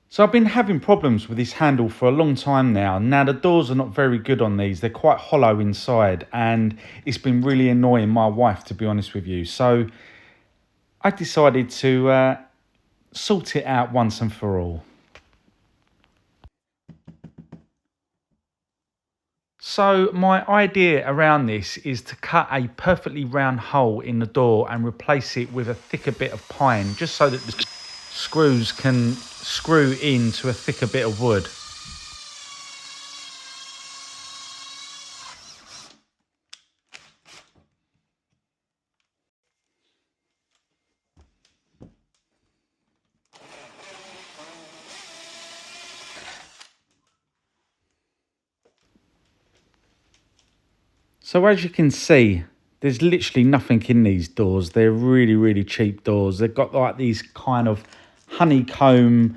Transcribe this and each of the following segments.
So I've been having problems with this handle for a long time now. Now the doors are not very good on these. They're quite hollow inside and it's been really annoying my wife, to be honest with you. So I decided to sort it out once and for all. So my idea around this is to cut a perfectly round hole in the door and replace it with a thicker bit of pine, just so that the screws can screw into a thicker bit of wood. So as you can see, there's literally nothing in these doors. They're really, really cheap doors. They've got like these kind of honeycomb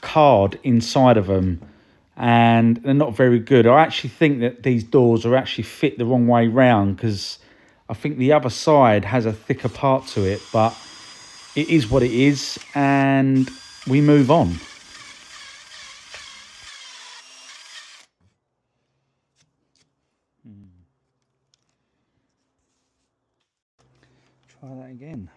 card inside of them, and they're not very good. I actually think that these doors are actually fit the wrong way round, because I think the other side has a thicker part to it, but it is what it is, and we move on. Try that again.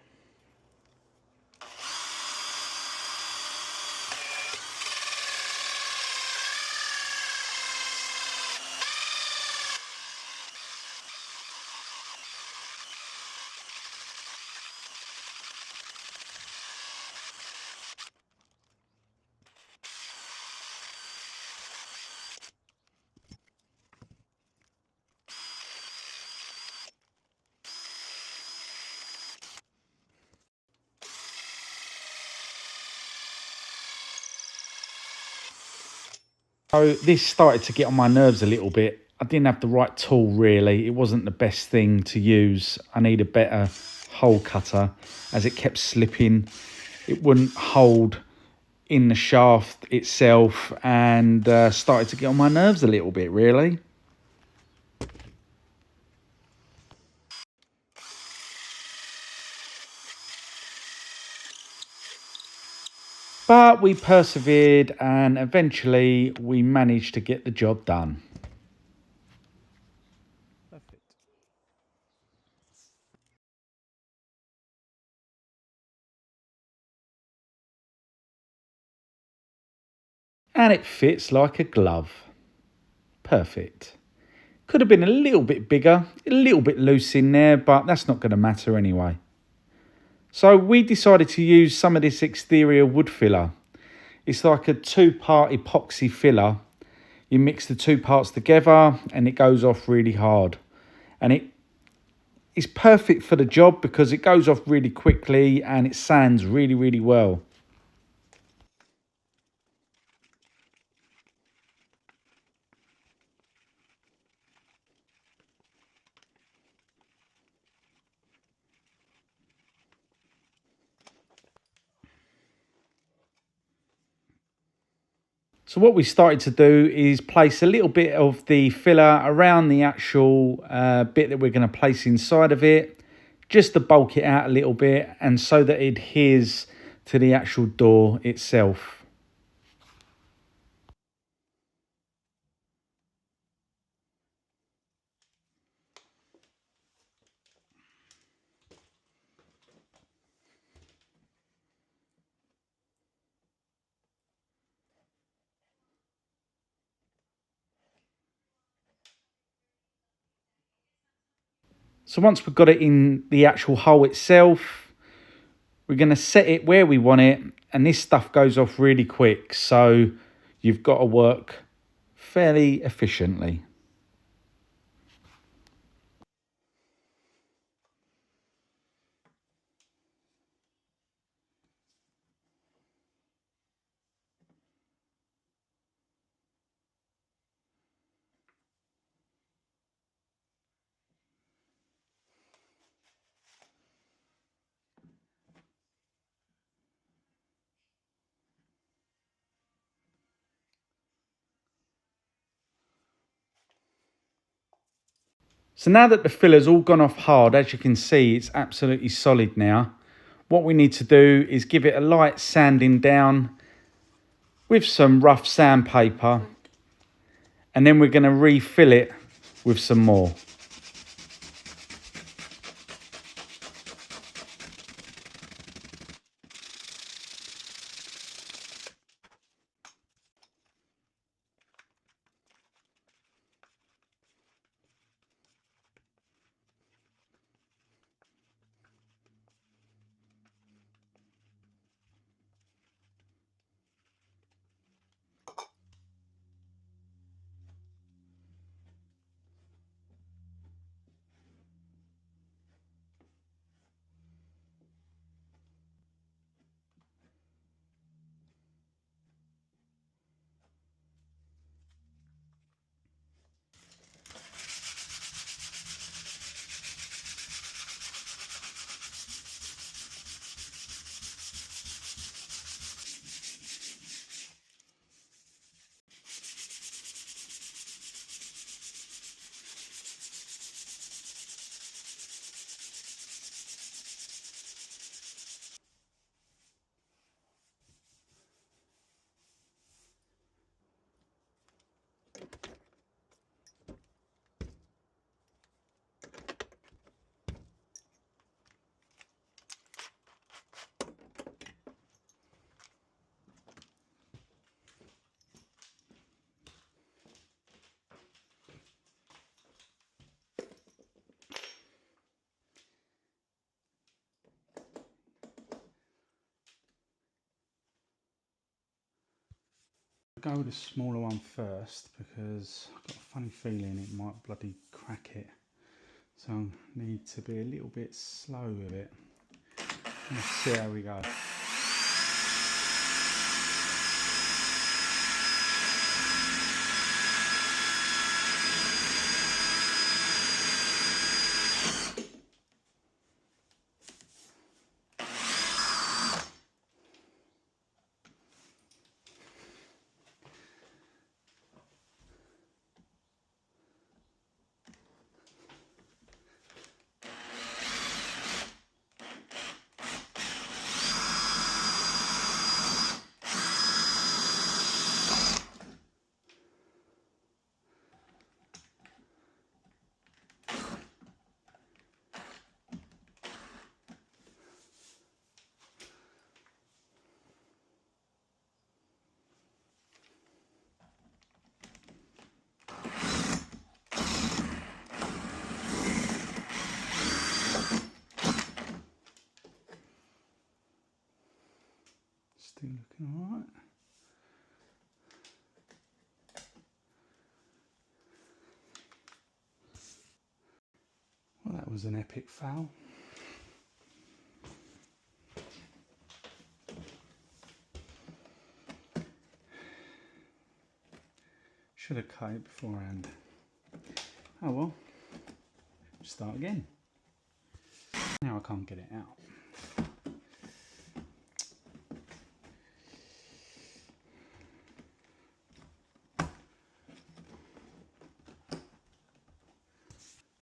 So this started to get on my nerves a little bit. I didn't have the right tool really. It wasn't the best thing to use. I need a better hole cutter, as it kept slipping. It wouldn't hold in the shaft itself, and started to get on my nerves a little bit really. But we persevered and eventually we managed to get the job done. Perfect. And it fits like a glove. Perfect. Could have been a little bit bigger, a little bit loose in there, but that's not going to matter anyway. So we decided to use some of this exterior wood filler. It's like a two-part epoxy filler. You mix the two parts together and it goes off really hard. And it is perfect for the job because it goes off really quickly and it sands really, really well. So what we started to do is place a little bit of the filler around the actual bit that we're going to place inside of it, just to bulk it out a little bit and so that it adheres to the actual door itself. So once we've got it in the actual hole itself, we're going to set it where we want it, and this stuff goes off really quick, so you've got to work fairly efficiently. So now that the filler's all gone off hard, as you can see, it's absolutely solid now. What we need to do is give it a light sanding down with some rough sandpaper, and then we're going to refill it with some more. Go with the smaller one first because I've got a funny feeling it might bloody crack it. So I need to be a little bit slow with it. Let's see how we go. Still looking alright. Well, that was an epic foul. Should have cut it beforehand. Oh well, start again. Now I can't get it out.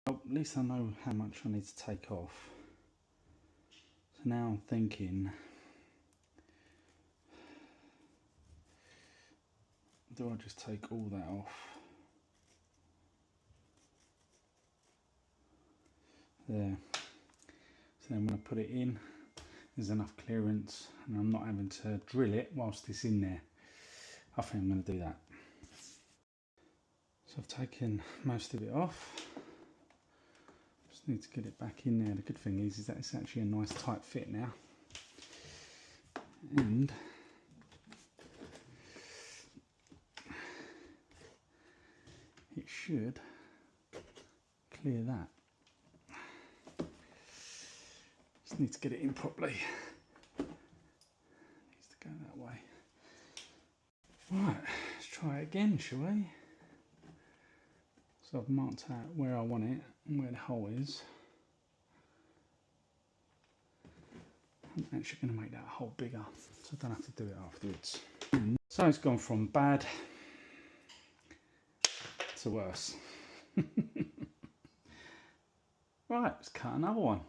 Well, at least I know how much I need to take off. So now I'm thinking, do I just take all that off? There. So then when I put it in, there's enough clearance and I'm not having to drill it whilst it's in there. I think I'm going to do that. So I've taken most of it off. Just need to get it back in there. The good thing is that it's actually a nice tight fit now. And it should clear that. Just need to get it in properly. Needs to go that way. Right, let's try it again, shall we? So I've marked out where I want it and where the hole is. I'm actually going to make that hole bigger so I don't have to do it afterwards. So it's gone from bad to worse. Right, let's cut another one.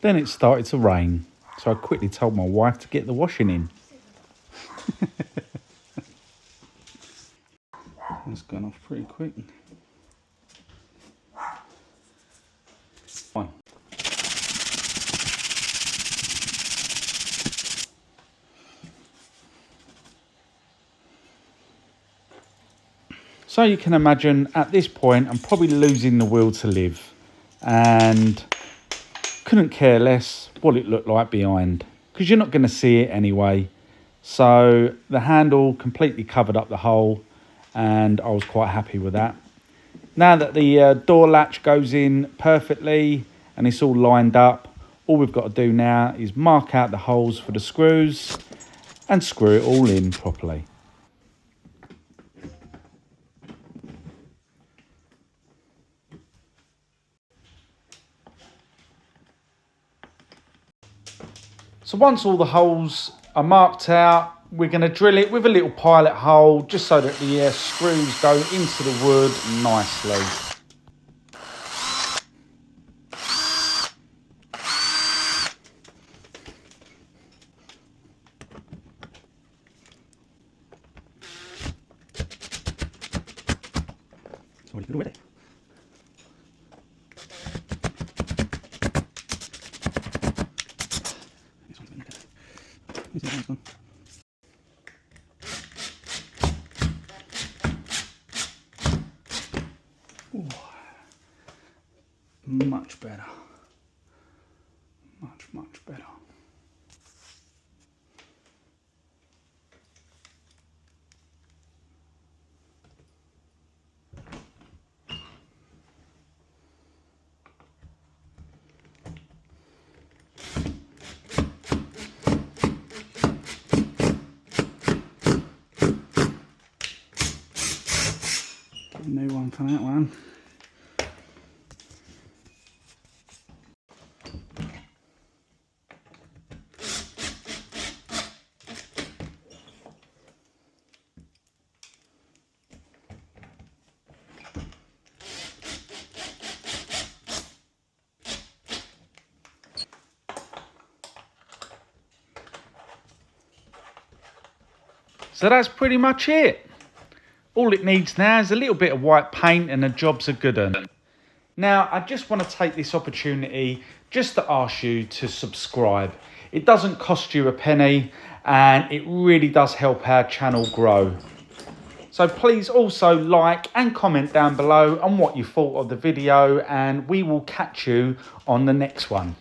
Then it started to rain, so I quickly told my wife to get the washing in. It's gone off pretty quick. Fine. So you can imagine at this point I'm probably losing the will to live and couldn't care less what it looked like behind, because you're not going to see it anyway. So the handle completely covered up the hole and I was quite happy with that. Now that the door latch goes in perfectly and it's all lined up, all we've got to do now is mark out the holes for the screws and screw it all in properly. So once all the holes are marked out, we're going to drill it with a little pilot hole just so that the screws go into the wood nicely. Much better. Much better. Get a new one for that one. So that's pretty much it. All it needs now is a little bit of white paint and the job's a good one. Now, I just want to take this opportunity just to ask you to subscribe. It doesn't cost you a penny and it really does help our channel grow. So please also like and comment down below on what you thought of the video, and we will catch you on the next one.